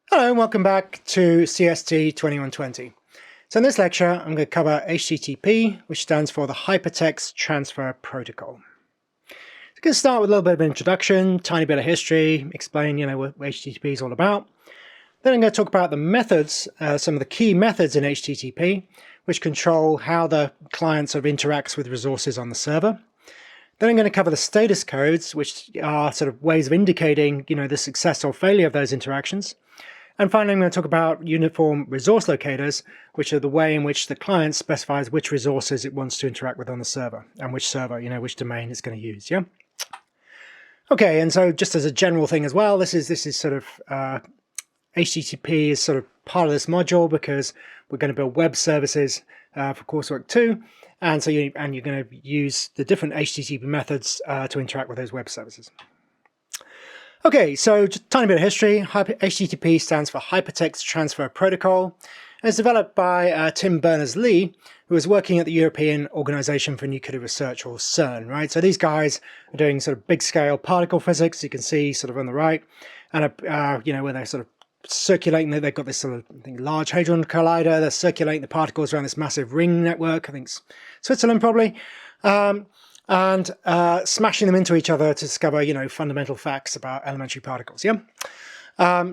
Hello and welcome back to CST 2120. So in this lecture, I'm going to cover HTTP, which stands for the Hypertext Transfer Protocol. So I'm going to start with a little bit of an introduction, tiny bit of history, explain what HTTP is all about. Then I'm going to talk about the methods, some of the key methods in HTTP, which control how the client sort of interacts with resources on the server. Then I'm going to cover the status codes, which are sort of ways of indicating the success or failure of those interactions. And finally, I'm going to talk about uniform resource locators, which are the way in which the client specifies which resources it wants to interact with on the server, and which server, which domain it's going to use, yeah? Okay, and so just as a general thing as well, this is sort of, HTTP is sort of part of this module because we're going to build web services for coursework 2, and so you're going to use the different HTTP methods to interact with those web services. Okay, so just a tiny bit of history. HTTP stands for Hypertext Transfer Protocol. And it's developed by Tim Berners-Lee, who was working at the European Organization for Nuclear Research, or CERN, right? So these guys are doing sort of big-scale particle physics, you can see sort of on the right, and when they're sort of circulating, they've got this sort of Large Hadron Collider, they're circulating the particles around this massive ring network, I think it's Switzerland probably, and smashing them into each other to discover, fundamental facts about elementary particles, yeah?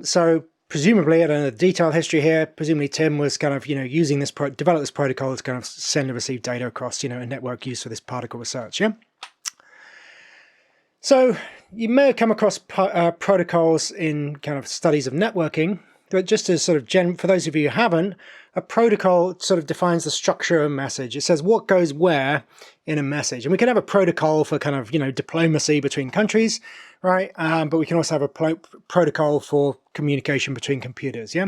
So presumably, I don't know the detailed history here, presumably Tim was kind of, using this, develop this protocol to kind of send and receive data across, a network used for this particle research, yeah? So you may have come across protocols in kind of studies of networking, but just as sort of for those of you who haven't, a protocol sort of defines the structure of a message. It says what goes where in a message. And we can have a protocol for kind of, diplomacy between countries, right? But we can also have a protocol for communication between computers, yeah?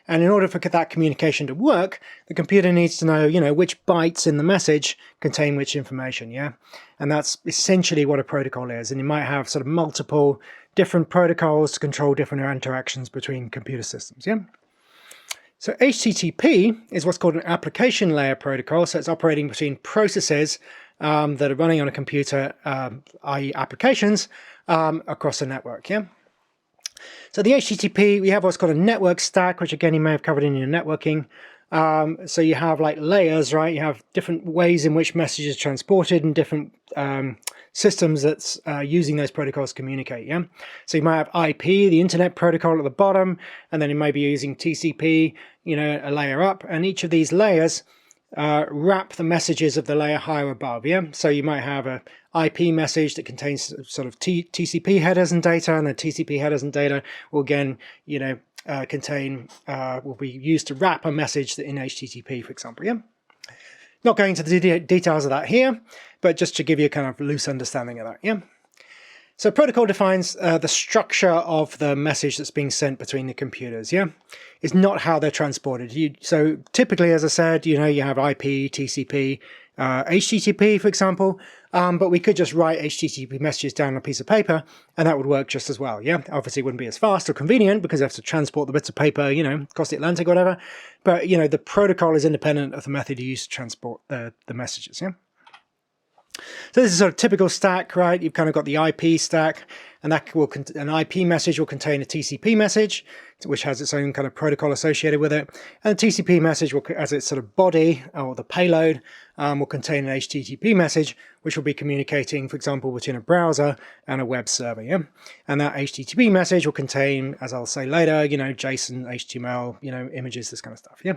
And in order for that communication to work, the computer needs to know, which bytes in the message contain which information, yeah? And that's essentially what a protocol is. And you might have sort of multiple different protocols to control different interactions between computer systems, yeah? So HTTP is what's called an application layer protocol. So it's operating between processes that are running on a computer, i.e. applications, across a network, yeah? So the HTTP, we have what's called a network stack, which again, you may have covered in your networking. So you have like layers, right? You have different ways in which messages are transported and different systems that's using those protocols to communicate, yeah? So you might have IP, the internet protocol at the bottom, and then you may be using TCP, a layer up, and each of these layers wrap the messages of the layer higher above, yeah? So you might have a IP message that contains sort of TCP headers and data, and the TCP headers and data will again, will be used to wrap a message in HTTP, for example, yeah? Not going into the details of that here, but just to give you a kind of loose understanding of that, yeah? So protocol defines the structure of the message that's being sent between the computers, yeah? It's not how they're transported. So typically, as I said, you have IP, TCP, HTTP, for example, but we could just write HTTP messages down on a piece of paper, and that would work just as well, yeah? Obviously, it wouldn't be as fast or convenient because you have to transport the bits of paper, across the Atlantic or whatever, but, the protocol is independent of the method you use to transport the messages, yeah? So this is sort of typical stack, right? You've kind of got the IP stack, and that will an IP message will contain a TCP message, which has its own kind of protocol associated with it. And the TCP message will, as its sort of body or the payload, will contain an HTTP message, which will be communicating, for example, between a browser and a web server. Yeah, and that HTTP message will contain, as I'll say later, JSON, HTML, images, this kind of stuff. Yeah.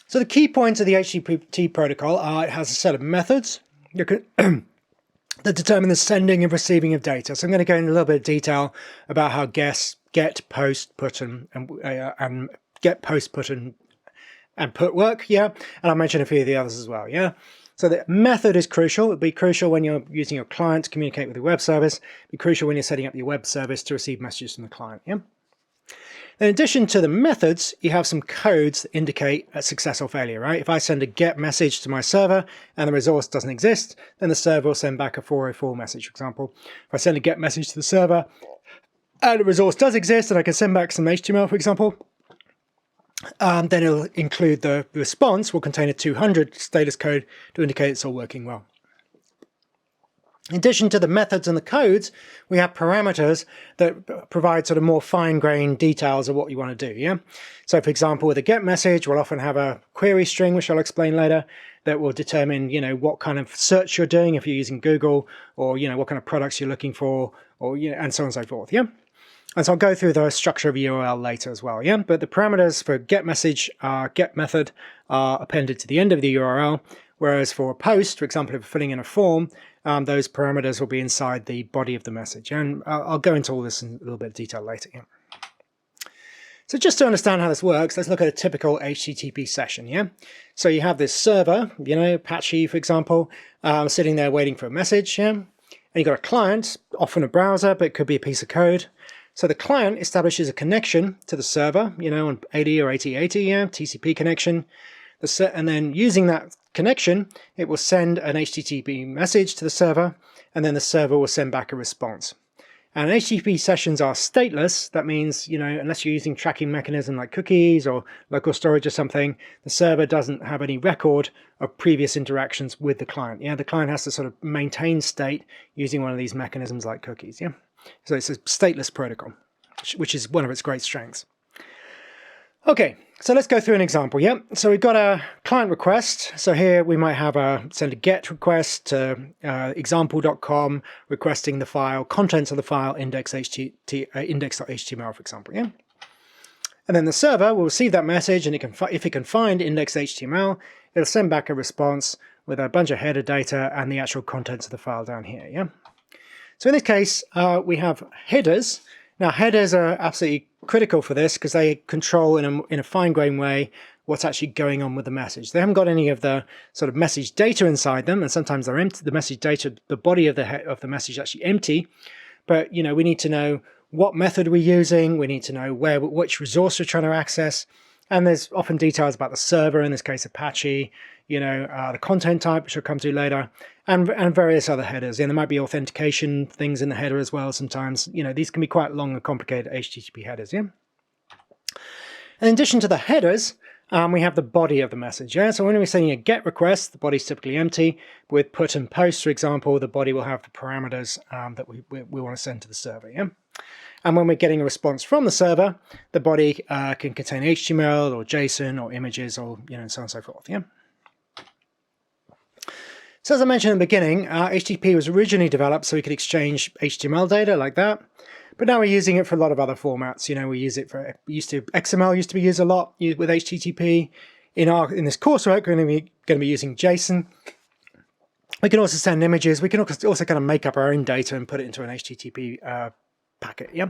So the key points of the HTTP protocol are it has a set of methods that determine the sending and receiving of data. So I'm going to go into a little bit of detail about how get, post, put, and get, post, put, and put work, yeah? And I'll mention a few of the others as well, yeah? So the method is crucial. It'll be crucial when you're using your client to communicate with the web service. It'll be crucial when you're setting up your web service to receive messages from the client, yeah? In addition to the methods, you have some codes that indicate a success or failure, right? If I send a get message to my server and the resource doesn't exist, then the server will send back a 404 message, for example. If I send a get message to the server and the resource does exist and I can send back some HTML, for example, then it'll include the response will contain a 200 status code to indicate it's all working well. In addition to the methods and the codes, we have parameters that provide sort of more fine-grained details of what you want to do, yeah? So for example, with a get message, we'll often have a query string, which I'll explain later, that will determine, what kind of search you're doing if you're using Google, or, what kind of products you're looking for, or, and so on and so forth, yeah? And so I'll go through the structure of a URL later as well, yeah? But the parameters for get message, get method are appended to the end of the URL, whereas for a post, for example, if we're filling in a form, those parameters will be inside the body of the message. And I'll go into all this in a little bit of detail later. Yeah. So just to understand how this works, let's look at a typical HTTP session. Yeah. So you have this server, Apache, for example, sitting there waiting for a message. Yeah. And you've got a client, often a browser, but it could be a piece of code. So the client establishes a connection to the server, on 80 or 8080, yeah, TCP connection. And then using that connection, it will send an HTTP message to the server, and then the server will send back a response. And HTTP sessions are stateless. That means, unless you're using tracking mechanism like cookies or local storage or something, the server doesn't have any record of previous interactions with the client. Yeah, the client has to sort of maintain state using one of these mechanisms like cookies. Yeah, so it's a stateless protocol, which is one of its great strengths. Okay, so let's go through an example. Yeah, so we've got a client request. So here we might have send a GET request to example.com requesting the file, contents of the file, index.html, for example. Yeah, and then the server will receive that message, and if it can find index.html, it'll send back a response with a bunch of header data and the actual contents of the file down here. Yeah. So in this case, we have headers. Now headers are absolutely critical for this because they control in a fine-grained way what's actually going on with the message. They haven't got any of the sort of message data inside them, and sometimes they're empty. The message data, the body of the message is actually empty. But we need to know what method we're using. We need to know which resource we're trying to access, and there's often details about the server. In this case, Apache. The content type, which I'll come to later, and various other headers. And there might be authentication things in the header as well sometimes. These can be quite long and complicated HTTP headers, yeah? In addition to the headers, we have the body of the message, yeah? So when we're sending a GET request, the body's typically empty. With put and post, for example, the body will have the parameters that we want to send to the server, yeah? And when we're getting a response from the server, the body can contain HTML or JSON or images or, so on and so forth, yeah? So as I mentioned in the beginning, HTTP was originally developed so we could exchange HTML data like that, but now we're using it for a lot of other formats. We use it for XML used to be used a lot with HTTP. In this coursework, we're going to be using JSON. We can also send images. We can also kind of make up our own data and put it into an HTTP packet. Yeah.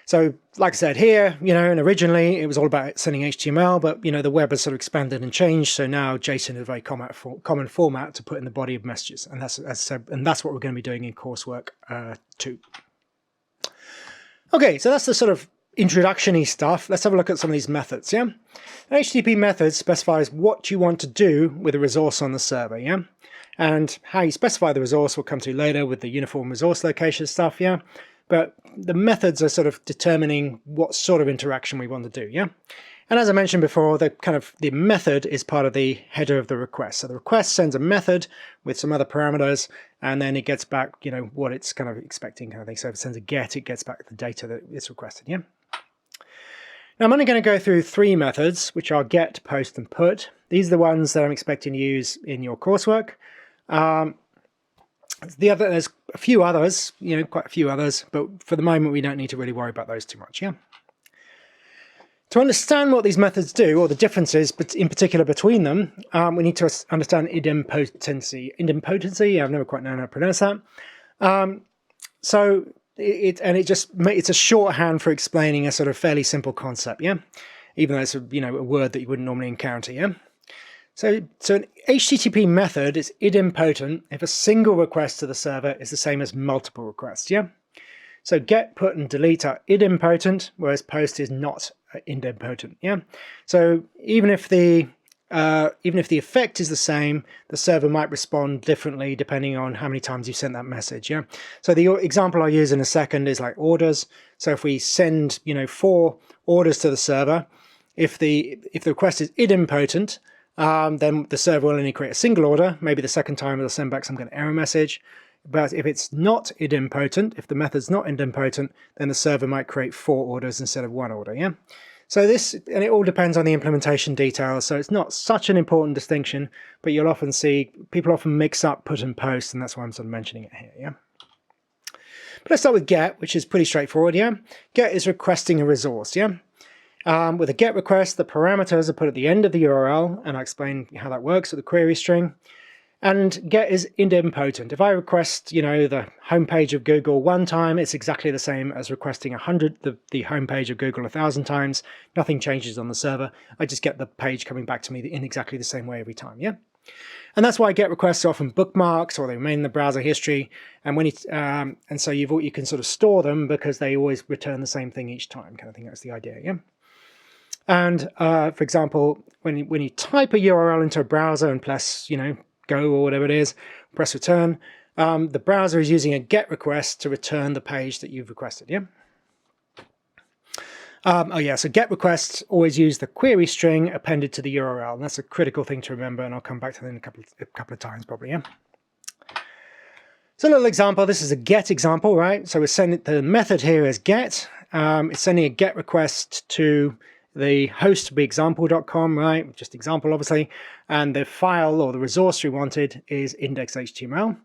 So like I said here, and originally it was all about sending HTML, but the web has sort of expanded and changed. So now JSON is a very common format to put in the body of messages, and that's what we're going to be doing in coursework 2. Okay, so that's the sort of introduction-y stuff. Let's have a look at some of these methods. Yeah, an HTTP method specifies what you want to do with a resource on the server. Yeah, and how you specify the resource we'll come to later with the uniform resource location stuff. Yeah. But the methods are sort of determining what sort of interaction we want to do, yeah? And as I mentioned before, the method is part of the header of the request. So the request sends a method with some other parameters, and then it gets back, what it's kind of expecting kind of thing. So if it sends a GET, it gets back the data that it's requested, yeah? Now I'm only going to go through 3 methods, which are GET, POST, and PUT. These are the ones that I'm expecting to use in your coursework. There's a few others, quite a few others, but for the moment we don't need to really worry about those too much, yeah? To understand what these methods do, or the differences in particular between them, we need to understand idempotency. Idempotency, I've never quite known how to pronounce that. It's a shorthand for explaining a sort of fairly simple concept, yeah? Even though it's a word that you wouldn't normally encounter, yeah? So an HTTP method is idempotent if a single request to the server is the same as multiple requests, yeah? So get, put, and delete are idempotent, whereas post is not idempotent, yeah? So even if the effect is the same, the server might respond differently depending on how many times you sent that message, yeah? So the example I'll use in a second is like orders. So if we send, 4 orders to the server, if the request is idempotent, then the server will only create a single order. Maybe the second time it'll send back some kind of error message. But if it's not idempotent, if the method's not idempotent, then the server might create 4 orders instead of 1 order, yeah? So this, and it all depends on the implementation details, so it's not such an important distinction, but you'll often see, people often mix up put and post, and that's why I'm sort of mentioning it here, yeah? But let's start with get, which is pretty straightforward, yeah? Get is requesting a resource, yeah? With a get request, the parameters are put at the end of the URL, and I'll explain how that works with the query string. And get is idempotent. If I request, you know, the homepage of Google 1 time, it's exactly the same as requesting the homepage of Google 1,000 times. Nothing changes on the server. I just get the page coming back to me in exactly the same way every time, yeah? And that's why get requests are often bookmarks, or they remain in the browser history. And when and so you can sort of store them because they always return the same thing each time, kind of thing. That's the idea, yeah? And for example, when you type a URL into a browser and press, you know, go or whatever it is, press return, the browser is using a get request to return the page that you've requested, yeah? So get requests always use the query string appended to the URL, and that's a critical thing to remember, and I'll come back to that in a couple of times probably, yeah? So a little example, this is a get example, right? So we're sending, the method here is get, it's sending a get request to the host be example.com, right? Just example, obviously. And the file or the resource we wanted is index.html.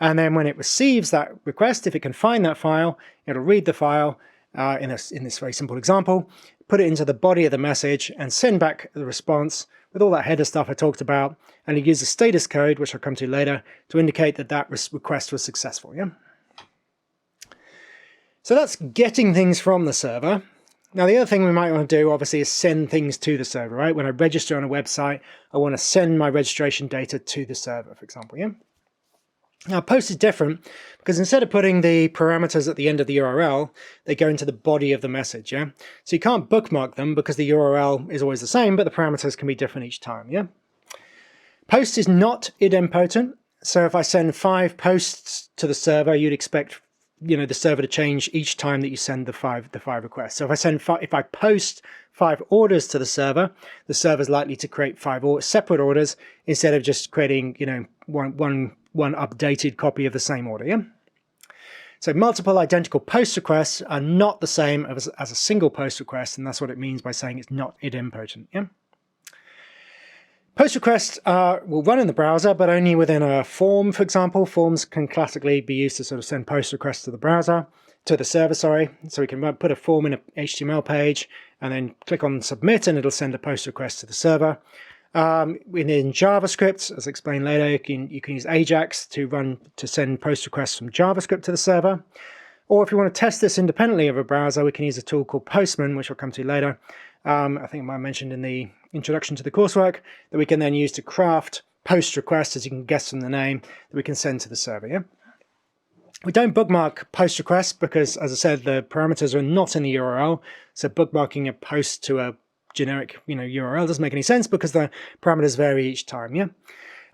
And then when it receives that request, if it can find that file, it'll read the file in this very simple example, put it into the body of the message and send back the response with all that header stuff I talked about. And it uses status code, which I'll come to later, to indicate that that request was successful, yeah? So that's getting things from the server. Now, the other thing we might want to do, obviously, is send things to the server, right? When I register on a website, I want to send my registration data to the server, for example, yeah? Now, post is different because instead of putting the parameters at the end of the URL, they go into the body of the message, yeah? So you can't bookmark them because the URL is always the same, but the parameters can be different each time, yeah? Post is not idempotent. So if I send 5 posts to the server, you'd expect, you know, the server to change each time that you send the five requests. So if I post 5 orders to the server's likely to create 5 separate orders instead of just creating, you know, one updated copy of the same order, yeah? So multiple identical post requests are not the same as a single post request, and that's what it means by saying it's not idempotent, yeah? Post requests will run in the browser, but only within a form, for example. Forms can classically be used to sort of send post requests to the server, sorry. So we can put a form in an HTML page and then click on submit and it'll send a post request to the server. Within JavaScript, as explained later, you can use Ajax to send post requests from JavaScript to the server. Or if you want to test this independently of a browser, we can use a tool called Postman, which I'll come to later. I think I mentioned in the introduction to the coursework, that we can then use to craft post requests, as you can guess from the name, that we can send to the server, yeah? We don't bookmark post requests because, as I said, the parameters are not in the URL, so bookmarking a post to a generic, you know, URL doesn't make any sense because the parameters vary each time, yeah?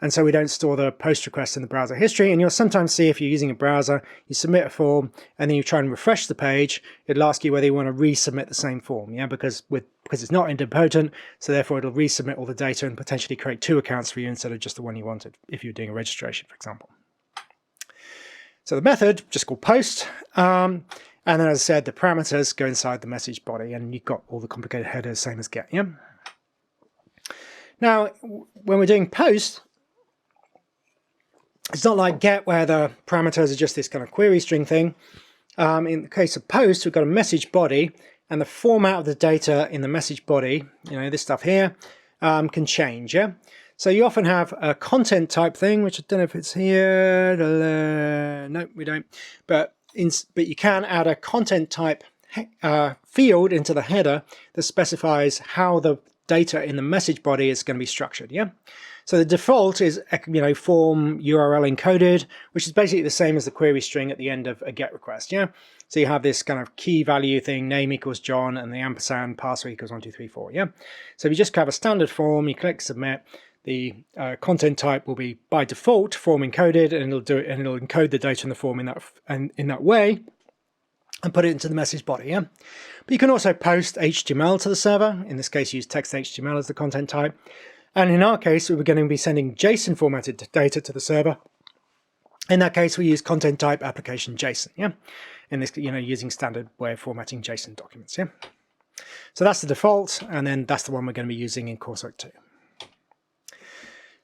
And so we don't store the post request in the browser history. And you'll sometimes see if you're using a browser, you submit a form and then you try and refresh the page, it'll ask you whether you want to resubmit the same form, yeah? Because it's not idempotent, so therefore it'll resubmit all the data and potentially create 2 accounts for you instead of just the one you wanted, if you're doing a registration, for example. So the method, just called post, and then as I said, the parameters go inside the message body, and you've got all the complicated headers, same as get, yeah? Now, when we're doing post, it's not like get where the parameters are just this kind of query string thing. In the case of post, we've got a message body, and the format of the data in the message body, you know, this stuff here, can change, yeah? So you often have a content type thing, which I don't know if it's here. No, we don't. But you can add a content type field into the header that specifies how the data in the message body is going to be structured, yeah? So the default is, you know, form URL encoded, which is basically the same as the query string at the end of a GET request, yeah? So you have this kind of key value thing, name equals John, and the ampersand parser equals 1, 2, 3, 4, yeah? So if you just have a standard form, you click submit, the content type will be by default form encoded, and it'll encode the data in the form in that way, and put it into the message body, yeah? But you can also post HTML to the server. In this case, use text HTML as the content type. And in our case, we're going to be sending JSON formatted data to the server. In that case, we use content type application JSON, yeah? In this, using standard way of formatting JSON documents, yeah? So that's the default, and then that's the one we're going to be using in coursework 2.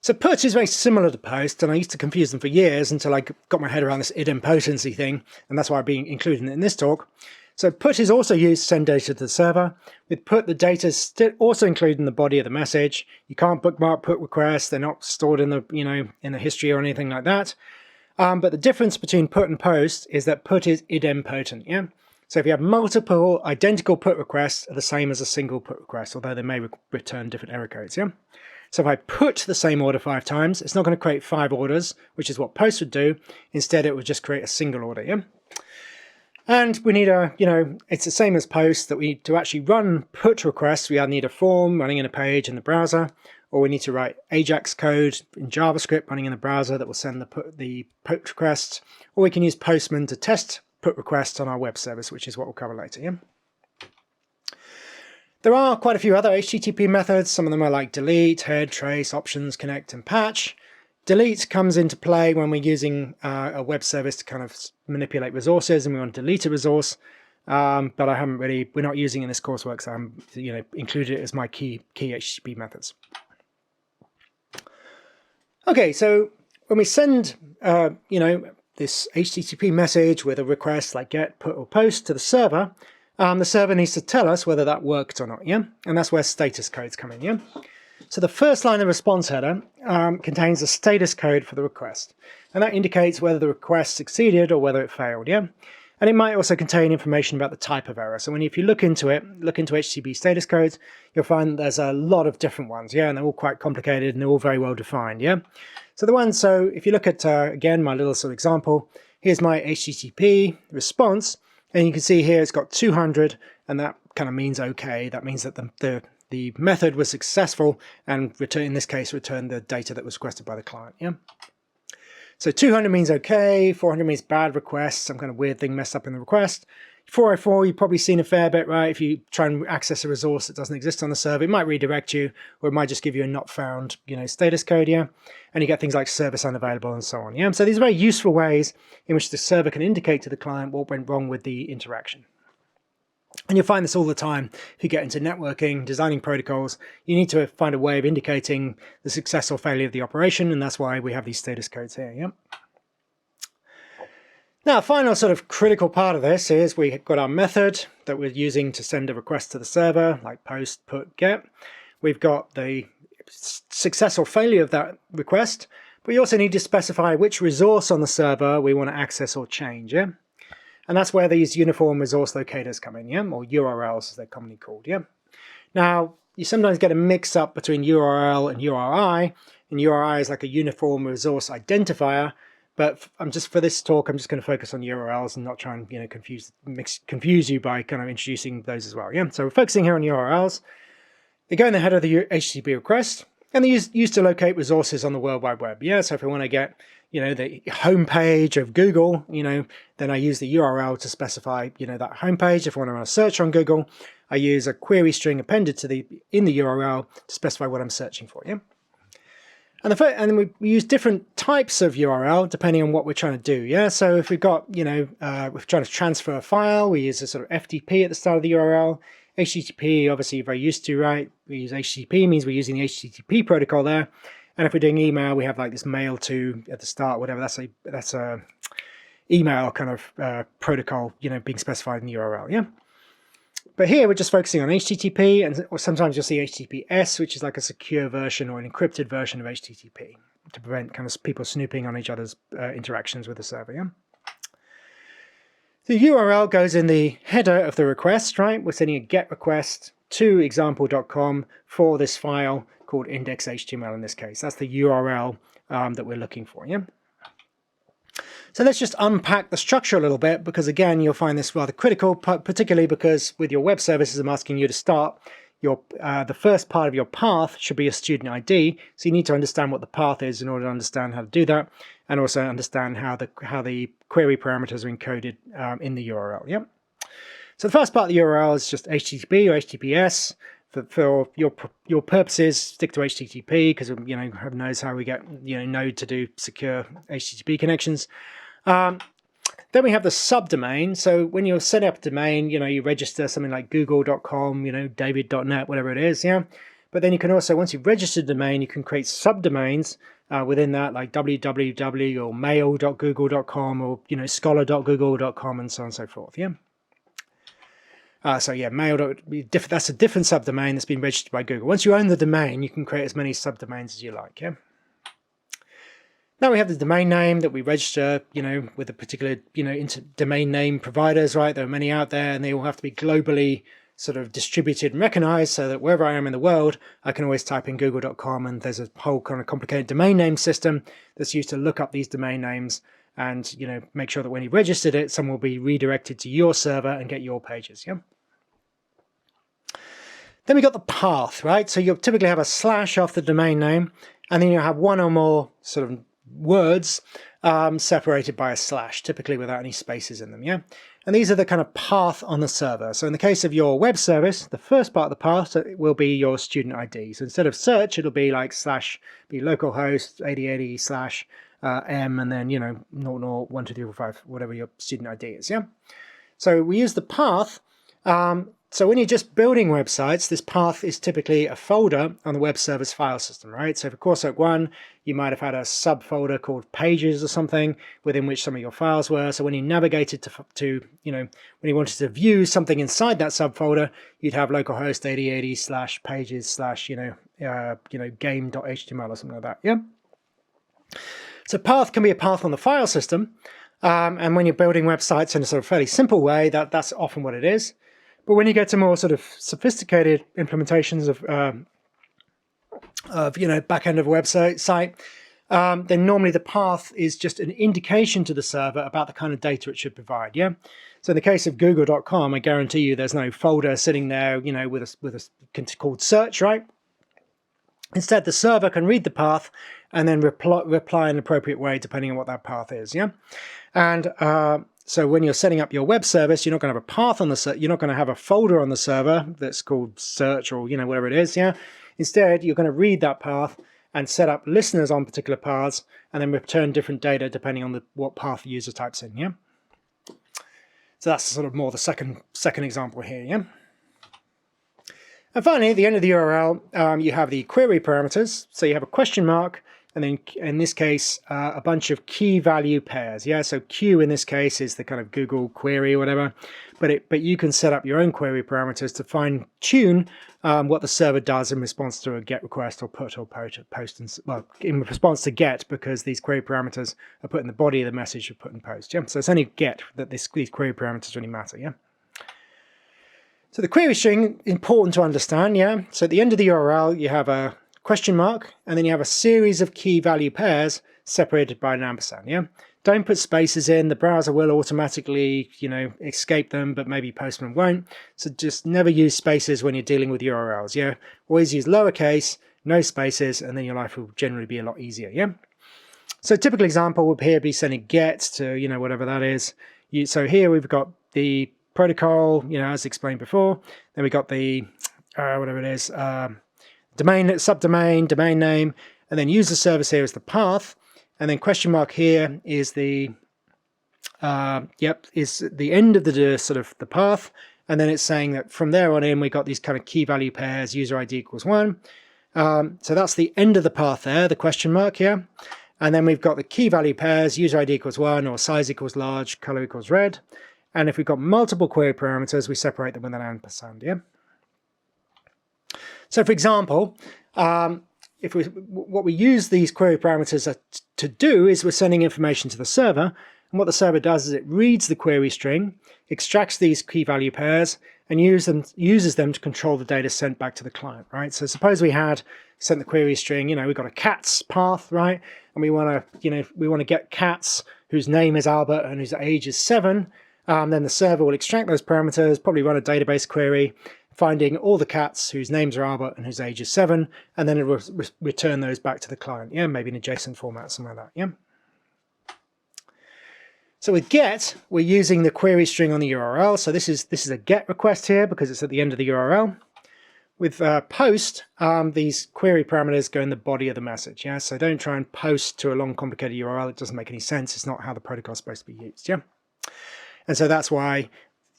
So put is very similar to post, and I used to confuse them for years until I got my head around this idempotency thing, and that's why I'm being included in this talk. So put is also used to send data to the server. With put, the data is also included in the body of the message. You can't bookmark put requests; they're not stored in the in the history or anything like that. But the difference between put and post is that put is idempotent. Yeah. So if you have multiple identical put requests, are the same as a single put request, although they may return different error codes. Yeah. So if I put the same order 5 times, it's not going to create 5 orders, which is what post would do. Instead, it would just create a single order, yeah? And we need a, it's the same as post, that to actually run put requests, we either need a form running in a page in the browser, or we need to write Ajax code in JavaScript running in the browser that will send the put requests, or we can use Postman to test put requests on our web service, which is what we'll cover later, yeah? There are quite a few other HTTP methods. Some of them are like delete, head, trace, options, connect, and patch. Delete comes into play when we're using a web service to kind of manipulate resources and we want to delete a resource. But we're not using it in this coursework, so I haven't included it as my key HTTP methods. Okay, so when we send this HTTP message with a request like get, put, or post to the server needs to tell us whether that worked or not, yeah? And that's where status codes come in, yeah? So the first line of response header contains a status code for the request. And that indicates whether the request succeeded or whether it failed, yeah? And it might also contain information about the type of error. So if you look into HTTP status codes, you'll find there's a lot of different ones, yeah? And they're all quite complicated and they're all very well defined, yeah? So if you look at, again, my little sort of example, here's my HTTP response. And you can see here it's got 200, and that kind of means okay. That means that the method was successful and in this case returned the data that was requested by the client. Yeah. So 200 means okay, 400 means bad request, some kind of weird thing messed up in the request. 404, you've probably seen a fair bit, right? If you try and access a resource that doesn't exist on the server, it might redirect you, or it might just give you a not found, status code, yeah? And you get things like service unavailable and so on, yeah? So these are very useful ways in which the server can indicate to the client what went wrong with the interaction. And you'll find this all the time. If you get into networking, designing protocols, you need to find a way of indicating the success or failure of the operation, and that's why we have these status codes here, yeah? Now, a final sort of critical part of this is we've got our method that we're using to send a request to the server, like post, put, get. We've got the success or failure of that request, but we also need to specify which resource on the server we want to access or change, yeah? And that's where these uniform resource locators come in, yeah? Or URLs as they're commonly called, yeah? Now, you sometimes get a mix-up between URL and URI, and URI is like a uniform resource identifier. But for this talk, I'm just going to focus on URLs and not try and confuse you by kind of introducing those as well. Yeah. So we're focusing here on URLs. They go in the header of the HTTP request, and they're used to locate resources on the World Wide Web. Yeah. So if I want to get the homepage of Google, then I use the URL to specify that homepage. If I want to run a search on Google, I use a query string appended in the URL to specify what I'm searching for. Yeah. And then we use different types of URL depending on what we're trying to do. Yeah, so if we've got, we're trying to transfer a file, we use a sort of FTP at the start of the URL. HTTP, obviously, you're very used to, right? We use HTTP, means we're using the HTTP protocol there. And if we're doing email, we have like this mail to at the start, whatever. That's a email kind of protocol, being specified in the URL. Yeah. But here we're just focusing on HTTP, or sometimes you'll see HTTPS, which is like a secure version or an encrypted version of HTTP to prevent kind of people snooping on each other's interactions with the server. Yeah? The URL goes in the header of the request, right? We're sending a GET request to example.com for this file called index.html in this case. That's the URL that we're looking for. Yeah. So let's just unpack the structure a little bit, because again, you'll find this rather critical, particularly because with your web services, I'm asking you to start the first part of your path should be a student ID. So you need to understand what the path is in order to understand how to do that, and also understand how the query parameters are encoded in the URL. Yeah. So the first part of the URL is just HTTP or HTTPS. for your purposes, stick to HTTP because heaven knows how we get Node to do secure HTTP connections. Then we have the subdomain. So when you're setting up a domain, you register something like google.com, david.net, whatever it is, yeah. But then you can also, once you've registered a domain, you can create subdomains within that, like www or mail.google.com or scholar.google.com and so on and so forth, yeah. So yeah, that's a different subdomain that's been registered by Google. Once you own the domain, you can create as many subdomains as you like, yeah. Now we have the domain name that we register, with a particular, domain name providers, right? There are many out there, and they all have to be globally sort of distributed and recognized so that wherever I am in the world, I can always type in google.com, and there's a whole kind of complicated domain name system that's used to look up these domain names and, make sure that when you've registered it, someone will be redirected to your server and get your pages, yeah? Then we got the path, right? So you'll typically have a slash off the domain name, and then you'll have one or more sort of words separated by a slash, typically without any spaces in them, yeah? And these are the kind of path on the server. So in the case of your web service, the first part of the path will be your student ID. So instead of search, it'll be like be localhost 8080 slash m and then 00123455, whatever your student ID is, yeah? So we use the path. So when you're just building websites, this path is typically a folder on the web server's file system, right? So for Coursework 1, you might have had a subfolder called pages or something within which some of your files were. So when you navigated to when you wanted to view something inside that subfolder, you'd have localhost 8080 slash pages slash, game.html or something like that, yeah? So path can be a path on the file system. And when you're building websites in a sort of fairly simple way, that's often what it is. But when you get to more sort of sophisticated implementations of back end of a website, then normally the path is just an indication to the server about the kind of data it should provide. Yeah. So in the case of google.com, I guarantee you there's no folder sitting there, with a called search, right? Instead, the server can read the path and then reply in an appropriate way depending on what that path is. Yeah. And so when you're setting up your web service, you're not going to have a path on the you're not going to have a folder on the server that's called search or whatever it is, yeah. Instead, you're going to read that path and set up listeners on particular paths, and then return different data depending on what path the user types in, yeah. So that's sort of more the second example here, yeah. And finally, at the end of the URL, you have the query parameters. So you have a question mark, and then in this case, a bunch of key value pairs. Yeah, so Q in this case is the kind of Google query or whatever, but you can set up your own query parameters to fine tune what the server does in response to a GET request or put or post, well, in response to GET, because these query parameters are put in the body of the message you put in post. Yeah, so it's only GET that these query parameters really matter. Yeah. So the query string, important to understand. Yeah. So at the end of the URL, you have a question mark, and then you have a series of key value pairs separated by an ampersand, yeah? Don't put spaces in, the browser will automatically, escape them, but maybe Postman won't. So just never use spaces when you're dealing with URLs, yeah? Always use lowercase, no spaces, and then your life will generally be a lot easier, yeah? So a typical example would here be sending GET to, whatever that is. So here we've got the protocol, as explained before. Then we got the, whatever it is, domain, subdomain, domain name, and then user service here is the path, and then question mark here is the is the end of the sort of the path, and then it's saying that from there on in we got these kind of key value pairs, user ID equals 1. So that's the end of the path there, the question mark here, and then we've got the key value pairs, user ID equals 1 or size equals large, color equals red, and if we've got multiple query parameters, we separate them with an ampersand. Yeah. So for example, what we use these query parameters to do is we're sending information to the server, and what the server does is it reads the query string, extracts these key value pairs, and uses them to control the data sent back to the client, right? So suppose we had sent the query string, we've got a cats path, right? And we want to get cats whose name is Albert and whose age is 7. Then the server will extract those parameters, probably run a database query, finding all the cats whose names are Albert and whose age is 7, and then it will return those back to the client, yeah, maybe in a JSON format, something like that, yeah. So with GET, we're using the query string on the URL, so this is a GET request here because it's at the end of the URL. with post, these query parameters go in the body of the message. Yeah, so don't try and post to a long, complicated URL. It doesn't make any sense. It's not how the protocol is supposed to be used. Yeah, and so that's why,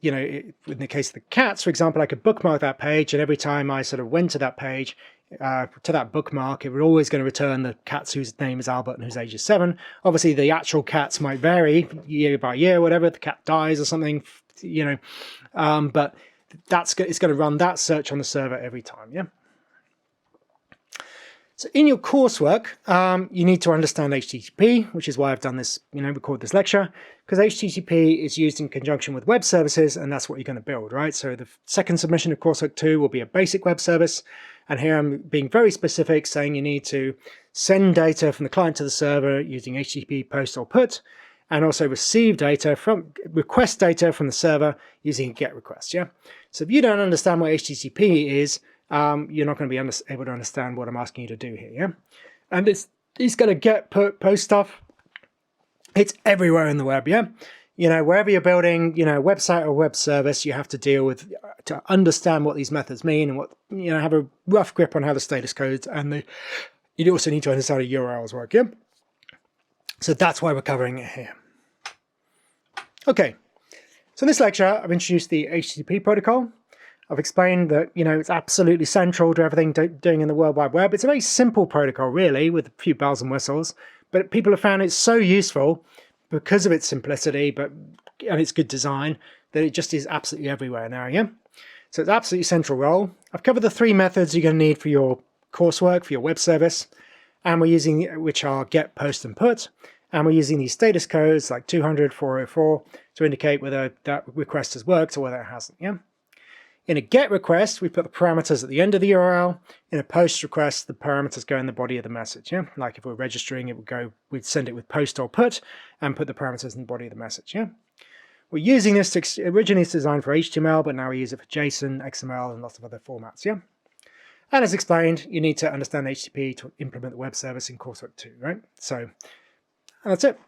you know, in the case of the cats, for example, I could bookmark that page, and every time I sort of went to that page, to that bookmark, it would always going to return the cats whose name is Albert and whose age is 7. Obviously, the actual cats might vary year by year, whatever. The cat dies or something, you know, but it's going to run that search on the server every time. Yeah. So in your coursework, you need to understand HTTP, which is why I've done this, you know, record this lecture, because HTTP is used in conjunction with web services, and that's what you're going to build, right? So the second submission of coursework 2 will be a basic web service, and here I'm being very specific, saying you need to send data from the client to the server using HTTP post or put, and also request data from the server using a GET request. Yeah. So if you don't understand what HTTP is, you're not going to be able to understand what I'm asking you to do here. Yeah. And it's going to GET post stuff. It's everywhere in the web. Yeah. You know, wherever you're building, you know, website or web service, you have to deal with to understand what these methods mean and what, you know, have a rough grip on how the status codes and you also need to understand how URLs work. Yeah. So that's why we're covering it here. Okay, so in this lecture, I've introduced the HTTP protocol. I've explained that, you know, it's absolutely central to everything doing in the World Wide Web. It's a very simple protocol, really, with a few bells and whistles, but people have found it so useful because of its simplicity and its good design that it just is absolutely everywhere now, yeah? So it's absolutely central role. I've covered the 3 methods you're going to need for your coursework, for your web service, and which are GET, POST, and PUT. And we're using these status codes like 200, 404 to indicate whether that request has worked or whether it hasn't. Yeah. In a GET request, we put the parameters at the end of the URL. In a POST request, the parameters go in the body of the message. Yeah. Like if we're registering, we'd send it with POST or PUT and put the parameters in the body of the message. Yeah. We're using this originally it's designed for HTML, but now we use it for JSON, XML, and lots of other formats. Yeah. And as explained, you need to understand HTTP to implement the web service in coursework 2, right? So. And that's it.